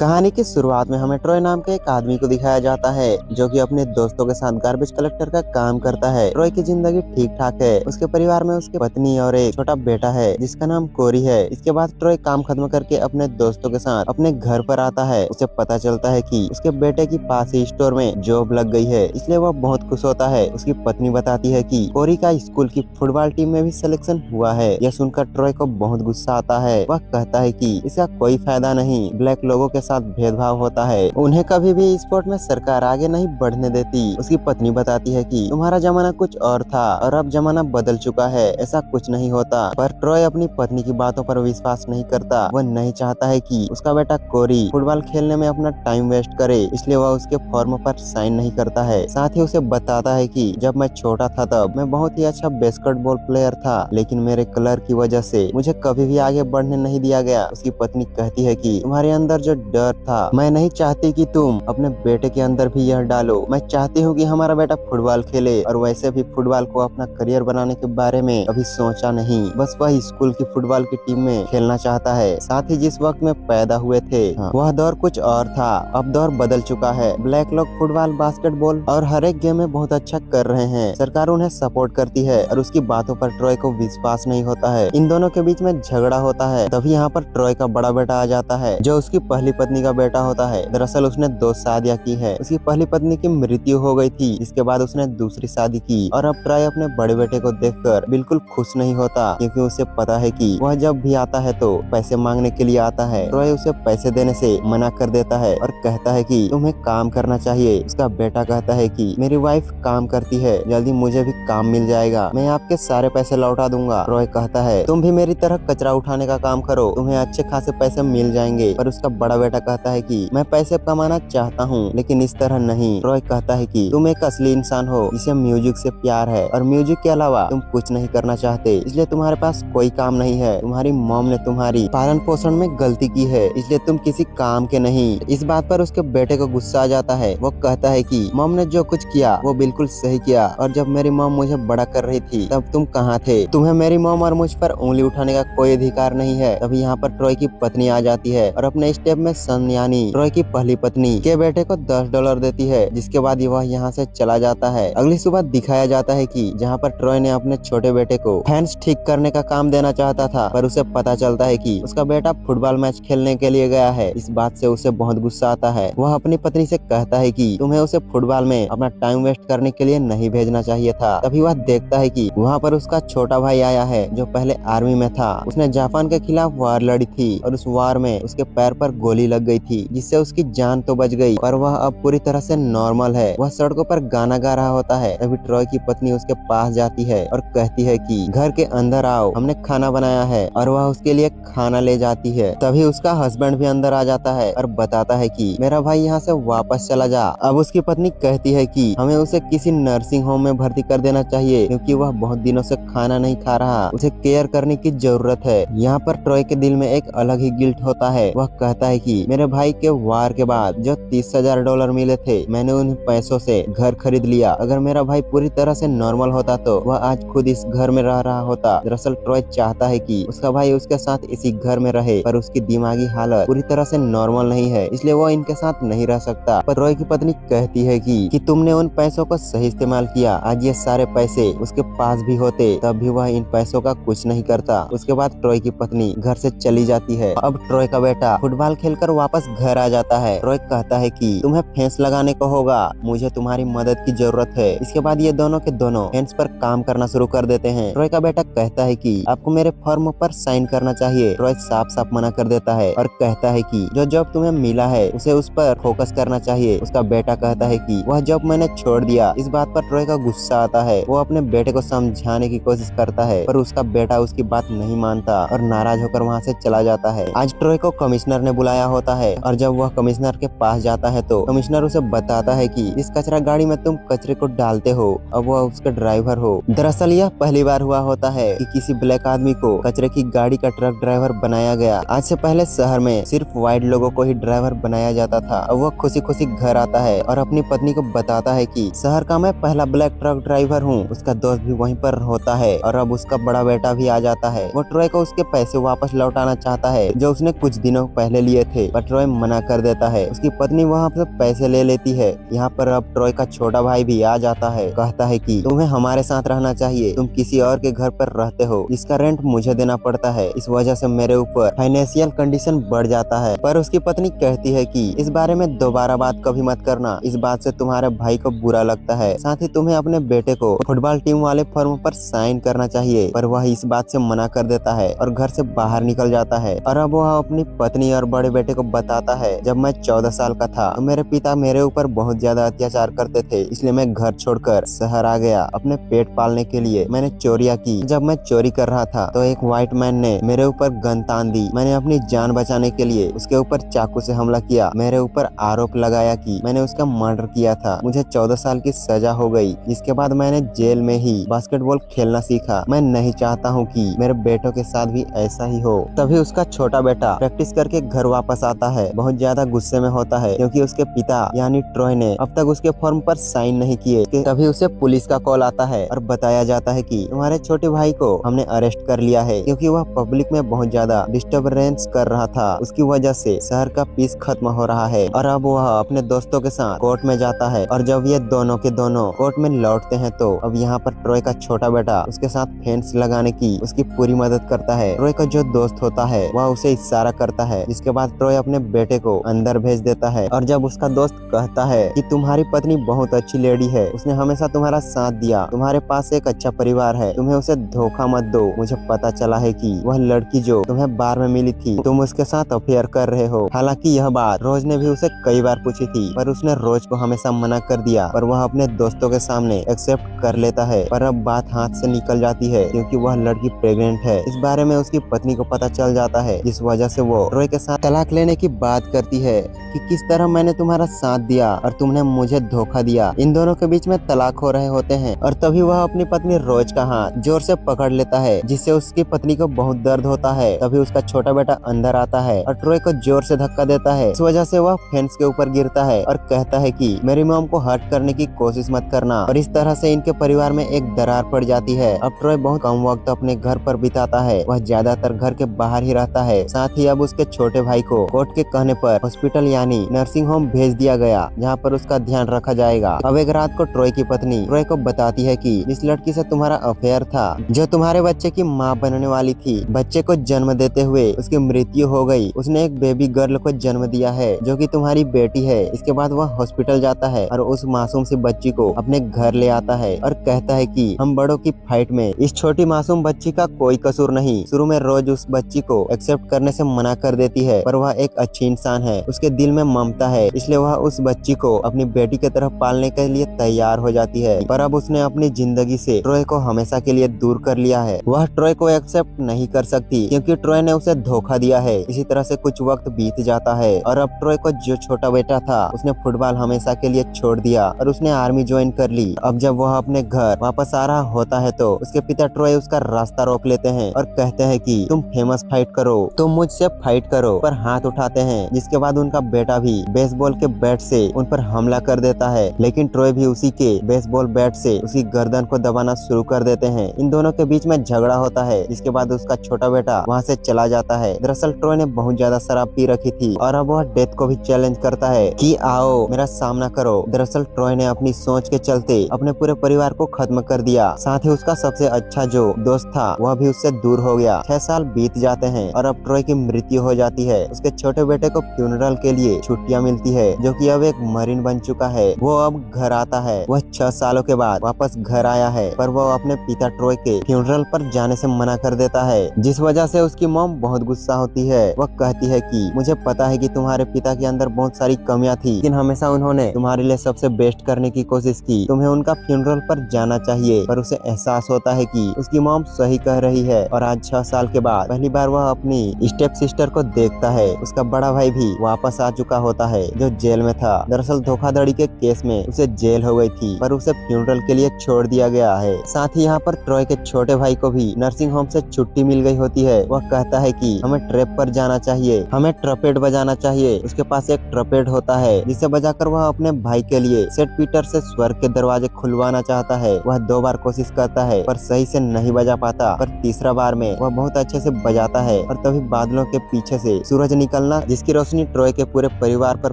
कहानी की शुरुआत में हमें ट्रॉय नाम के एक आदमी को दिखाया जाता है जो कि अपने दोस्तों के साथ गार्बेज कलेक्टर का काम करता है। ट्रॉय की जिंदगी ठीक ठाक है। उसके परिवार में उसकी पत्नी और एक छोटा बेटा है जिसका नाम कोरी है। इसके बाद ट्रॉय काम खत्म करके अपने दोस्तों के साथ अपने घर पर आता है। उसे पता चलता है कि उसके बेटे की पास ही स्टोर में जॉब लग गई है, इसलिए वह बहुत खुश होता है। उसकी पत्नी बताती है कि कोरी का स्कूल की फुटबॉल टीम में भी सिलेक्शन हुआ है। यह सुनकर ट्रॉय को बहुत गुस्सा आता है। वह कहता है कि इसका कोई फायदा नहीं, ब्लैक लोगों के साथ भेदभाव होता है, उन्हें कभी भी स्पोर्ट में सरकार आगे नहीं बढ़ने देती। उसकी पत्नी बताती है कि तुम्हारा जमाना कुछ और था और अब जमाना बदल चुका है, ऐसा कुछ नहीं होता। पर ट्रॉय अपनी पत्नी की बातों पर विश्वास नहीं करता। वह नहीं चाहता है कि उसका बेटा कोरी फुटबॉल खेलने में अपना टाइम वेस्ट करे, इसलिए वह उसके फॉर्म पर साइन नहीं करता है। साथ ही उसे बताता है कि जब मैं छोटा था तब मैं बहुत ही अच्छा बास्केटबॉल प्लेयर था, लेकिन मेरे कलर की वजह से मुझे कभी भी आगे बढ़ने नहीं दिया गया। उसकी पत्नी कहती है कि तुम्हारे अंदर जो डर था, मैं नहीं चाहती कि तुम अपने बेटे के अंदर भी यह डालो। मैं चाहती हूँ कि हमारा बेटा फुटबॉल खेले, और वैसे भी फुटबॉल को अपना करियर बनाने के बारे में कभी सोचा नहीं। बस वह स्कूल की फुटबॉल की टीम में खेलना चाहता है। साथ ही जिस वक्त में पैदा हुए थे वह दौर कुछ और था, अब दौर बदल चुका है। ब्लैक लोग फुटबॉल, बास्केटबॉल और हर एक गेम में बहुत अच्छा कर रहे हैं। सरकार उन्हें सपोर्ट करती है और उसकी बातों पर ट्रॉय को विश्वास नहीं होता है। इन दोनों के बीच में झगड़ा होता है। तभी यहाँ पर ट्रॉय का बड़ा बेटा आ जाता है जो उसकी पहली पत्नी का बेटा होता है। दरअसल उसने 2 शादियां की है। उसकी पहली पत्नी की मृत्यु हो गई थी, इसके बाद उसने दूसरी शादी की, और अब ट्रॉय अपने बड़े बेटे को देखकर बिल्कुल खुश नहीं होता, क्योंकि उसे पता है कि वह जब भी आता है तो पैसे मांगने के लिए आता है। ट्रॉय उसे पैसे देने से मना कर देता है और कहता है कि तुम्हें काम करना चाहिए। उसका बेटा कहता है कि मेरी वाइफ काम करती है, जल्दी मुझे भी काम मिल जाएगा, मैं आपके सारे पैसे लौटा दूंगा। ट्रॉय कहता है तुम भी मेरी तरह कचरा उठाने का काम करो, तुम्हें अच्छे खासे पैसे मिल जाएंगे। पर उसका बड़ा बेटा कहता है कि मैं पैसे कमाना चाहता हूँ, लेकिन इस तरह नहीं। ट्रॉय कहता है कि तुम एक असली इंसान हो जिसे म्यूजिक से प्यार है, और म्यूजिक के अलावा तुम कुछ नहीं करना चाहते, इसलिए तुम्हारे पास कोई काम नहीं है। तुम्हारी मॉम ने तुम्हारी पालन पोषण में गलती की है, इसलिए तुम किसी काम के नहीं। इस बात पर उसके बेटे को गुस्सा आ जाता है। वो कहता है कि मॉम ने जो कुछ किया वो बिल्कुल सही किया, और जब मेरी मॉम मुझे बड़ा कर रही थी तब तुम कहाँ थे? तुम्हें मेरी मॉम और मुझ पर उंगली उठाने का कोई अधिकार नहीं है। तभी यहाँ पर ट्रॉय की पत्नी आ जाती है और अपने स्टेप में सन यानी ट्रॉय की पहली पत्नी के बेटे को $10 देती है, जिसके बाद वह यहाँ से चला जाता है। अगली सुबह दिखाया जाता है कि जहाँ पर ट्रॉय ने अपने छोटे बेटे को फैंस ठीक करने का काम देना चाहता था, पर उसे पता चलता है कि उसका बेटा फुटबॉल मैच खेलने के लिए गया है। इस बात से उसे बहुत गुस्सा आता है। वह अपनी पत्नी से कहता है कि तुम्हें उसे फुटबॉल में अपना टाइम वेस्ट करने के लिए नहीं भेजना चाहिए था। तभी वह देखता है कि वहाँ पर उसका छोटा भाई आया है जो पहले आर्मी में था। उसने जापान के खिलाफ वार लड़ी थी और उस वार में उसके पैर पर गोली लग गई थी, जिससे उसकी जान तो बच गई, पर वह अब पूरी तरह से नॉर्मल है। वह सड़कों पर गाना गा रहा होता है। तभी ट्रॉय की पत्नी उसके पास जाती है और कहती है कि घर के अंदर आओ, हमने खाना बनाया है, और वह उसके लिए खाना ले जाती है। तभी उसका हस्बैंड भी अंदर आ जाता है और बताता है कि मेरा भाई यहाँ से वापस चला जा। अब उसकी पत्नी कहती है कि हमें उसे किसी नर्सिंग होम में भर्ती कर देना चाहिए, क्योंकि वह बहुत दिनों से खाना नहीं खा रहा, उसे केयर करने की जरूरत है। यहाँ पर ट्रॉय के दिल में एक अलग ही गिल्ट होता है। वह कहता है कि मेरे भाई के वार के बाद जो $30,000 मिले थे, मैंने उन पैसों से घर खरीद लिया। अगर मेरा भाई पूरी तरह से नॉर्मल होता तो वह आज खुद इस घर में रह रहा होता। दरअसल ट्रॉय चाहता है कि उसका भाई उसके साथ इसी घर में रहे, पर उसकी दिमागी हालत पूरी तरह से नॉर्मल नहीं है, इसलिए वो इनके साथ नहीं रह सकता। पर ट्रॉय की पत्नी कहती है कि तुमने उन पैसों को सही इस्तेमाल किया। आज ये सारे पैसे उसके पास भी होते तब भी वह इन पैसों का कुछ नहीं करता। उसके बाद ट्रॉय की पत्नी घर से चली जाती है। अब ट्रॉय का बेटा फुटबॉल खेलकर वापस घर आ जाता है। ट्रॉय कहता है कि तुम्हें फेंस लगाने को होगा, मुझे तुम्हारी मदद की जरूरत है। इसके बाद ये दोनों के दोनों फेंस पर काम करना शुरू कर देते हैं। ट्रॉय का बेटा कहता है कि आपको मेरे फॉर्म पर साइन करना चाहिए। ट्रॉय साफ साफ मना कर देता है और कहता है कि जो जॉब तुम्हें मिला है उसे उस पर फोकस करना चाहिए। उसका बेटा कहता है कि वह जॉब मैंने छोड़ दिया। इस बात पर ट्रॉय का गुस्सा आता है। वो अपने बेटे को समझाने की कोशिश करता है, पर उसका बेटा उसकी बात नहीं मानता और नाराज होकर वहाँ से चला जाता है। आज ट्रॉय को कमिश्नर ने बुलाया होता है, और जब वह कमिश्नर के पास जाता है तो कमिश्नर उसे बताता है कि इस कचरा गाड़ी में तुम कचरे को डालते हो, अब वह उसके ड्राइवर हो। दरअसल यह पहली बार हुआ होता है कि किसी ब्लैक आदमी को कचरे की गाड़ी का ट्रक ड्राइवर बनाया गया। आज से पहले शहर में सिर्फ व्हाइट लोगों को ही ड्राइवर बनाया जाता था। अब वह खुशी खुशी घर आता है और अपनी पत्नी को बताता है कि शहर का मैं पहला ब्लैक ट्रक ड्राइवर हूँ। उसका दोस्त भी वहीं पर होता है और अब उसका बड़ा बेटा भी आ जाता है। वो ट्रॉय को उसके पैसे वापस लौटाना चाहता है जो उसने कुछ दिनों पहले लिए थे। पर ट्रॉय मना कर देता है। उसकी पत्नी वहाँ से पैसे ले लेती है। यहाँ पर अब ट्रॉय का छोटा भाई भी आ जाता है। कहता है कि तुम्हें हमारे साथ रहना चाहिए, तुम किसी और के घर पर रहते हो, इसका रेंट मुझे देना पड़ता है, इस वजह से मेरे ऊपर फाइनेंशियल कंडीशन बढ़ जाता है। पर उसकी पत्नी कहती है कि इस बारे में दोबारा बात कभी मत करना, इस बात से तुम्हारे भाई को बुरा लगता है, साथ ही तुम्हें अपने बेटे को फुटबॉल टीम वाले फॉर्म पर साइन करना चाहिए। पर वह इस बात से मना कर देता है और घर से बाहर निकल जाता है। और अब वह अपनी पत्नी और बड़े बेटे को बताता है, जब मैं 14 साल का था तो मेरे पिता मेरे ऊपर बहुत ज्यादा अत्याचार करते थे, इसलिए मैं घर छोड़कर शहर आ गया अपने पेट पालने के लिए। मैंने चोरियां की। जब मैं चोरी कर रहा था तो एक व्हाइट मैन ने मेरे ऊपर गन तान दी। मैंने अपनी जान बचाने के लिए उसके ऊपर चाकू से हमला किया। मेरे ऊपर आरोप लगाया कि मैंने उसका मर्डर किया था। मुझे 14 साल की सजा हो गई। इसके बाद मैंने जेल में ही बास्केटबॉल खेलना सीखा। मैं नहीं चाहता हूँ कि मेरे बेटों के साथ भी ऐसा ही हो। तभी उसका छोटा बेटा प्रैक्टिस करके घर वापस आता है। बहुत ज्यादा गुस्से में होता है क्योंकि उसके पिता यानी ट्रॉय ने अब तक उसके फॉर्म पर साइन नहीं किए। तभी उसे पुलिस का कॉल आता है और बताया जाता है कि तुम्हारे छोटे भाई को हमने अरेस्ट कर लिया है क्योंकि वह पब्लिक में बहुत ज्यादा डिस्टर्बेंस कर रहा था। उसकी वजह से शहर का पीस खत्म हो रहा है। और अब वह अपने दोस्तों के साथ कोर्ट में जाता है। और जब ये दोनों के दोनों कोर्ट में लौटते हैं तो अब यहाँ पर ट्रॉय का छोटा बेटा उसके साथ फेंस लगाने की उसकी पूरी मदद करता है। ट्रॉय का जो दोस्त होता है वह उसे इशारा करता है, जिसके बाद ट्रॉय अपने बेटे को अंदर भेज देता है। और जब उसका दोस्त कहता है कि तुम्हारी पत्नी बहुत अच्छी लेडी है, उसने हमेशा तुम्हारा साथ दिया, तुम्हारे पास एक अच्छा परिवार है, तुम्हें उसे धोखा मत दो। मुझे पता चला है कि वह लड़की जो तुम्हें बार में मिली थी, तुम उसके साथ अफेयर कर रहे हो। हालांकि यह बात रोज ने भी उसे कई बार पूछी थी, पर उसने रोज को हमेशा मना कर दिया। पर वह अपने दोस्तों के सामने एक्सेप्ट कर लेता है। पर अब बात हाथ से निकल जाती है क्योंकि वह लड़की प्रेग्नेंट है। इस बारे में उसकी पत्नी को पता चल जाता है, जिस वजह से वो ट्रॉय के साथ तलाक लेने की बात करती है कि किस तरह मैंने तुम्हारा साथ दिया और तुमने मुझे धोखा दिया। इन दोनों के बीच में तलाक हो रहे होते हैं और तभी वह अपनी पत्नी रोज का हाथ जोर से पकड़ लेता है, जिससे उसकी पत्नी को बहुत दर्द होता है। तभी उसका छोटा बेटा अंदर आता है और ट्रॉय को जोर से धक्का देता है। इस वजह से वह फेंस के ऊपर गिरता है और कहता है कि मेरी मॉम को हर्ट करने की कोशिश मत करना। और इस तरह से इनके परिवार में एक दरार पड़ जाती है। अब ट्रॉय बहुत कम वक्त अपने घर पर बिताता है। वह ज्यादातर घर के बाहर ही रहता है। साथ ही अब उसके छोटे भाई को कोर्ट के कहने पर हॉस्पिटल यानी नर्सिंग होम भेज दिया गया, जहाँ पर उसका ध्यान रखा जाएगा। अब एक रात को ट्रॉय की पत्नी ट्रॉय को बताती है कि जिस लड़की से तुम्हारा अफेयर था, जो तुम्हारे बच्चे की माँ बनने वाली थी, बच्चे को जन्म देते हुए उसकी मृत्यु हो गई। उसने एक बेबी गर्ल को जन्म दिया है जो कि तुम्हारी बेटी है। इसके बाद वह हॉस्पिटल जाता है और उस मासूम सी बच्ची को अपने घर ले आता है और कहता है कि हम बड़ों की फाइट में इस छोटी मासूम बच्ची का कोई कसूर नहीं। शुरू में रोज उस बच्ची को एक्सेप्ट करने से मना कर देती है, पर वह एक अच्छी इंसान है, उसके दिल में ममता है, इसलिए वह उस बच्ची को अपनी बेटी की तरह पालने के लिए तैयार हो जाती है। पर अब उसने अपनी जिंदगी से ट्रॉय को हमेशा के लिए दूर कर लिया है। वह ट्रॉय को एक्सेप्ट नहीं कर सकती क्योंकि ट्रॉय ने उसे धोखा दिया है। इसी तरह से कुछ वक्त बीत जाता है और अब ट्रॉय को जो छोटा बेटा था उसने फुटबॉल हमेशा के लिए छोड़ दिया और उसने आर्मी ज्वाइन कर ली। अब जब वह अपने घर वापस आ रहा होता है तो उसके पिता ट्रॉय उसका रास्ता रोक लेते हैं और कहते हैं कि तुम फेमस फाइट करो, तुम मुझसे फाइट करो, पर हाथ उठाते हैं। जिसके बाद उनका बेटा भी बेसबॉल के बैट से उन पर हमला कर देता है, लेकिन ट्रॉय भी उसी के बेसबॉल बैट से उसकी गर्दन को दबाना शुरू कर देते हैं। इन दोनों के बीच में झगड़ा होता है, जिसके बाद उसका छोटा बेटा वहाँ से चला जाता है। दरअसल ट्रॉय ने बहुत ज्यादा शराब पी रखी थी और अब वह डेथ को भी चैलेंज करता है कि आओ मेरा सामना करो। दरअसल ट्रॉय ने अपनी सोच के चलते अपने पूरे परिवार को खत्म कर दिया। साथ ही उसका सबसे अच्छा जो दोस्त था वह भी उससे दूर हो गया। 6 साल बीत जाते हैं और अब ट्रॉय की मृत्यु हो जाती है। उसके छोटे बेटे को फ्यूनरल के लिए छुट्टियां मिलती है, जो कि अब एक मरीन बन चुका है। वो अब घर आता है। वह 6 सालों के बाद वापस घर आया है, पर वो अपने पिता ट्रॉय के फ्यूनरल पर जाने से मना कर देता है, जिस वजह से उसकी मॉम बहुत गुस्सा होती है। वह कहती है कि मुझे पता है कि तुम्हारे पिता के अंदर बहुत सारी कमियां थी, लेकिन हमेशा उन्होंने तुम्हारे लिए सबसे बेस्ट करने की कोशिश की। तुम्हें उनका फ्यूनरल पर जाना चाहिए। पर उसे एहसास होता है कि उसकी मॉम सही कह रही है और आज 6 साल के बाद पहली बार वह अपनी स्टेप सिस्टर को देखता है। उसका बड़ा भाई भी वापस आ चुका होता है, जो जेल में था। दरअसल धोखाधड़ी के केस में उसे जेल हो गई थी, पर उसे फ्यूनरल के लिए छोड़ दिया गया है। साथ ही यहाँ पर ट्रॉय के छोटे भाई को भी नर्सिंग होम से छुट्टी मिल गई होती है। वह कहता है कि हमें ट्रैप पर जाना चाहिए, हमें ट्रपेट बजाना चाहिए। उसके पास एक ट्रपेट होता है, जिसे बजाकर वह अपने भाई के लिए सेंट पीटर से स्वर्ग के दरवाजे खुलवाना चाहता है। वह 2 बार कोशिश करता है, पर सही से नहीं बजा पाता। पर तीसरा बार में वह बहुत अच्छे से बजाता है और तभी बादलों के पीछे से सूरज निकलना, जिसकी रोशनी ट्रॉय के पूरे परिवार पर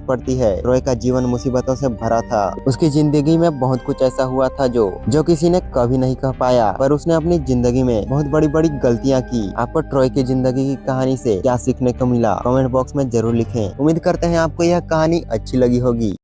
पड़ती है। ट्रॉय का जीवन मुसीबतों से भरा था। उसकी जिंदगी में बहुत कुछ ऐसा हुआ था जो किसी ने कभी नहीं कह पाया, पर उसने अपनी जिंदगी में बहुत बड़ी बड़ी गलतियां की। आपको ट्रॉय की जिंदगी की कहानी से क्या सीखने को मिला, कमेंट बॉक्स में जरूर लिखें। उम्मीद करते हैं आपको यह कहानी अच्छी लगी होगी।